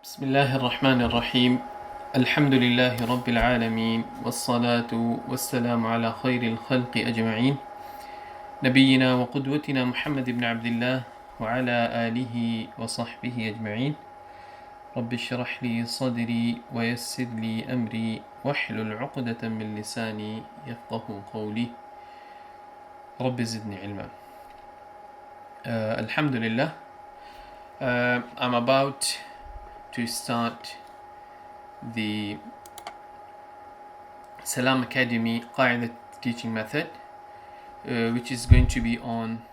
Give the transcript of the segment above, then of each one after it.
بسم الله الرحمن الرحيم. الحمد لله رب العالمين، والصلاة والسلام على خير الخلق أجمعين، نبينا وقدوتنا محمد بن عبد الله وعلى آله وصحبه أجمعين. رب اشرح لي صدري ويسر لي أمري واحلل عقدة من لساني يفقه قولي. رب زدني علما. Alhamdulillah, I'm about to start the Salaam Academy Qaida teaching method, which is going to be on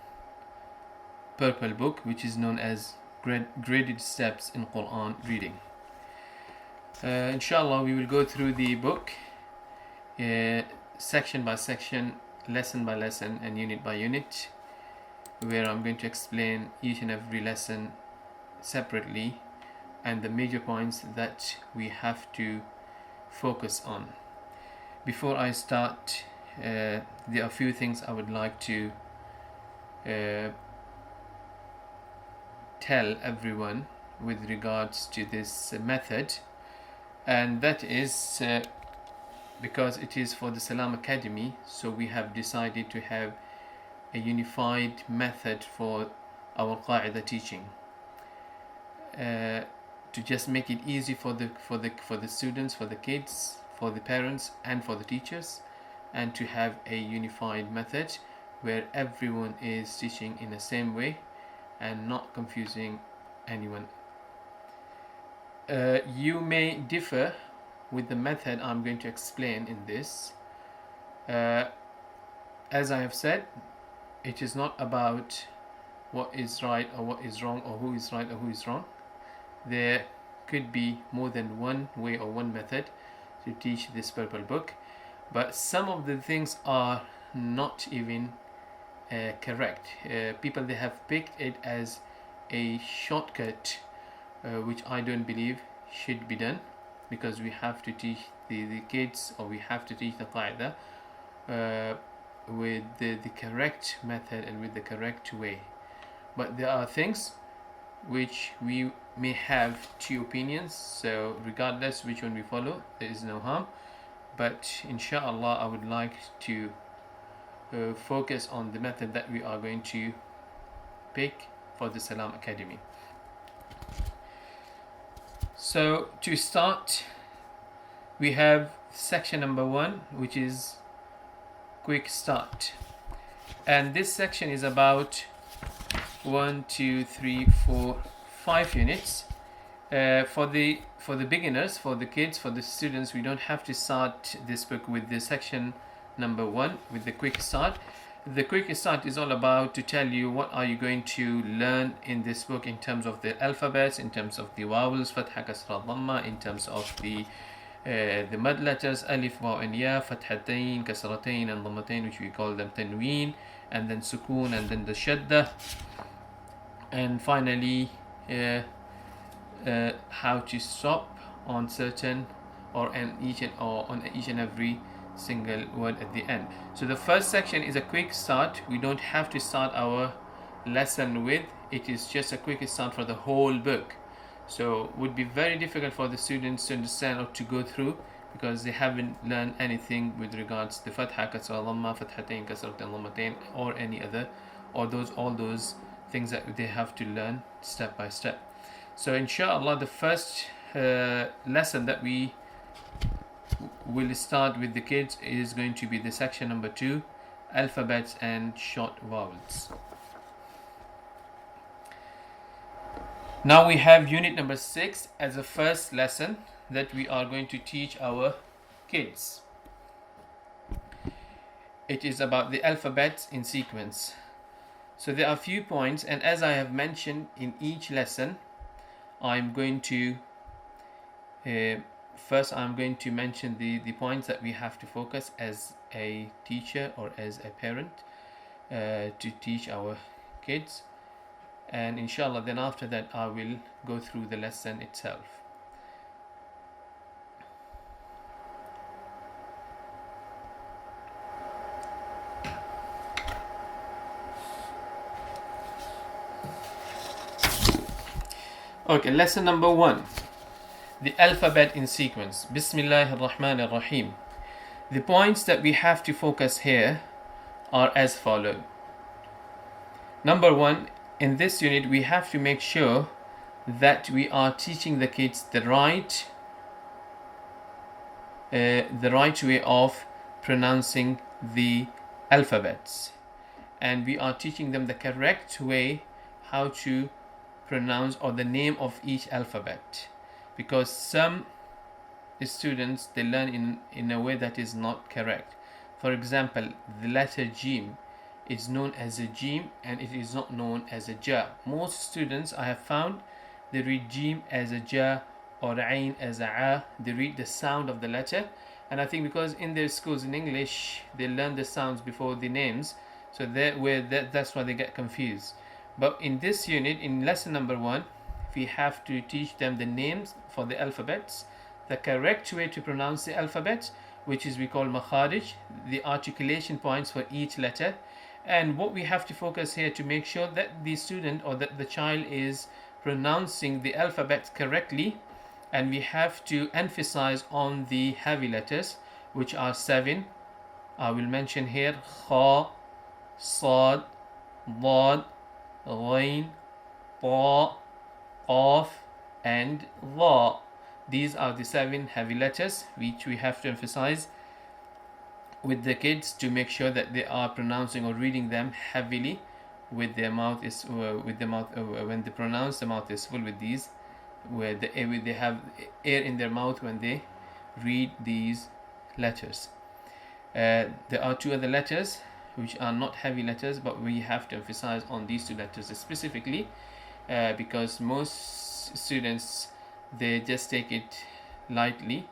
purple book, which is known as graded steps in Quran reading. Inshallah, we will go through the book section by section, lesson by lesson, and unit by unit, where I'm going to explain each and every lesson separately and the major points that we have to focus on. Before I start, there are a few things I would like to tell everyone with regards to this method, and that is because it is for the Salaam Academy, so we have decided to have a unified method for our Qaida teaching, to just make it easy for the students, for the kids, for the parents, and for the teachers, and to have a unified method where everyone is teaching in the same way and not confusing anyone. You may differ with the method I'm going to explain in this. As I have said, it is not about what is right or what is wrong, or who is right or who is wrong. There could be more than one way or one method to teach this purple book, but some of the things are not even correct. People, they have picked it as a shortcut, which I don't believe should be done, because we have to teach the kids, or we have to teach the Qaida with the correct method and with the correct way. But there are things which we may have two opinions, so regardless which one we follow, there is no harm. But inshallah, I would like to focus on the method that we are going to pick for the Salaam Academy. So to start, we have section number 1, which is quick start, and this section is about 1, 2, 3, 4, 5 units. For the beginners, for the kids, for the students, we don't have to start this book with the section number 1 with the quick start. The quick start is all about to tell you what are you going to learn in this book in terms of the alphabets, in terms of the vowels, fatha, kasra, dhamma, in terms of the mud letters, alif, waw, and ya, fathatain, kasratain, and dhammatain, which we call them tanween, and then sukoon, and then the shadda, and finally how to stop on certain on each and every single word at the end. So the first section is a quick start. We don't have to start our lesson with it. Is just a quick start for the whole book, so it would be very difficult for the students to understand or to go through, because they haven't learned anything with regards to the fatha, kasra, dhamma, fathatain, kasratain, dhammatain, or any other, or all those things that they have to learn step by step. So inshallah, the first lesson that we will start with the kids is going to be the section number 2, alphabets and short vowels. Now we have unit number 6 as a first lesson that we are going to teach our kids. It is about the alphabets in sequence. So there are a few points, and as I have mentioned in each lesson, I'm going to first mention the points that we have to focus as a teacher or as a parent to teach our kids, and inshallah then after that I will go through the lesson itself. Okay, lesson number 1. the alphabet in sequence. Bismillahir Rahmanir Rahim. The points that we have to focus here are as follows. Number one, in this unit we have to make sure that we are teaching the kids the right way of pronouncing the alphabets, and we are teaching them the correct way how to pronounce or the name of each alphabet, because some students they learn in a way that is not correct. For example, the letter Jim is known as a Jim and it is not known as a Ja. Most students I have found they read Jim as a Ja or Ain as a A. They read the sound of the letter, and I think because in their schools in English they learn the sounds before the names, so that's why they get confused. But in this unit, in lesson number 1, we have to teach them the names for the alphabets, the correct way to pronounce the alphabet, which is we call makharij, the articulation points for each letter, and what we have to focus here to make sure that the student or that the child is pronouncing the alphabet correctly. And we have to emphasize on the heavy letters, which are 7. I will mention here Kha, Sad, Dad, Ghain, Ta, Qaf and Dha. These are the 7 heavy letters which we have to emphasize with the kids to make sure that they are pronouncing or reading them heavily with their mouth is when they pronounce, the mouth is full with these, where they have air in their mouth when they read these letters. There are 2 other letters which are not heavy letters, but we have to emphasize on these 2 letters specifically because most students they just take it lightly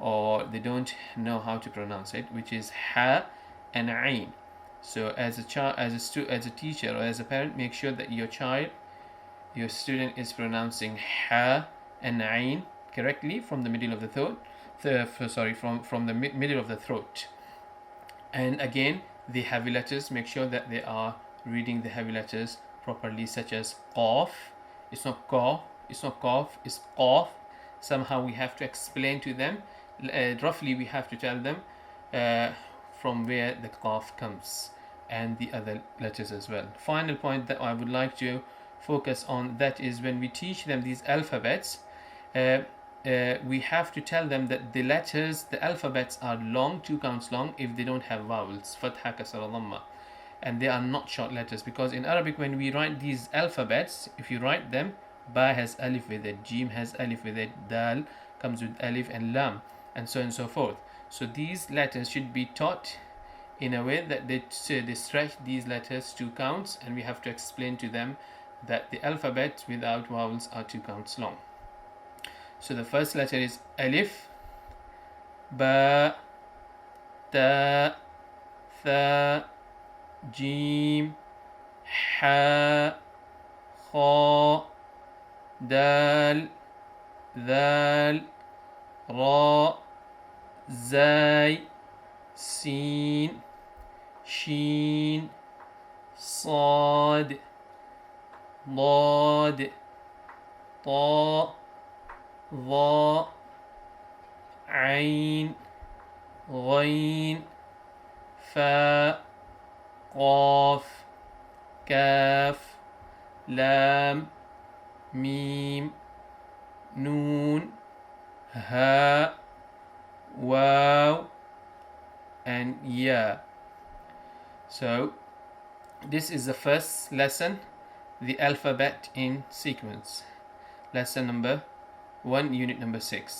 or they don't know how to pronounce it, which is Ha and Ain. So as a teacher or as a parent, make sure that your student is pronouncing Ha and Ain correctly from the middle of the throat. From the middle of the throat. And again, the heavy letters, make sure that they are reading the heavy letters properly, such as Qaf. It's not Qaf, it's Qaf. Somehow we have to explain to them. Roughly we have to tell them from where the Qaf comes, and the other letters as well. Final point that I would like to focus on, that is when we teach them these alphabets, we have to tell them that the alphabets are long, 2 counts long, if they don't have vowels, fatha, kasra, dhamma, and they are not short letters, because in Arabic when we write these alphabets, if you write them, Ba has alif with it, Jim has alif with it, Dal comes with alif and Lam, and so on and so forth. So these letters should be taught in a way that they stretch these letters 2 counts, and we have to explain to them that the alphabet without vowels are 2 counts long. So the first letter is Alif, Ba, Ta, Tha, Jim, Ha, Kha, Dal, Dhal, Ra, Zay, Sin, Shin, Sad, Dad, Ta, Dha, Ain, Ghain, Fa, Qaf, Kaf, Lam, Mim, Noon, Ha, Waw, and Ya. So this is the first lesson, the alphabet in sequence. Lesson number 1, unit number 6.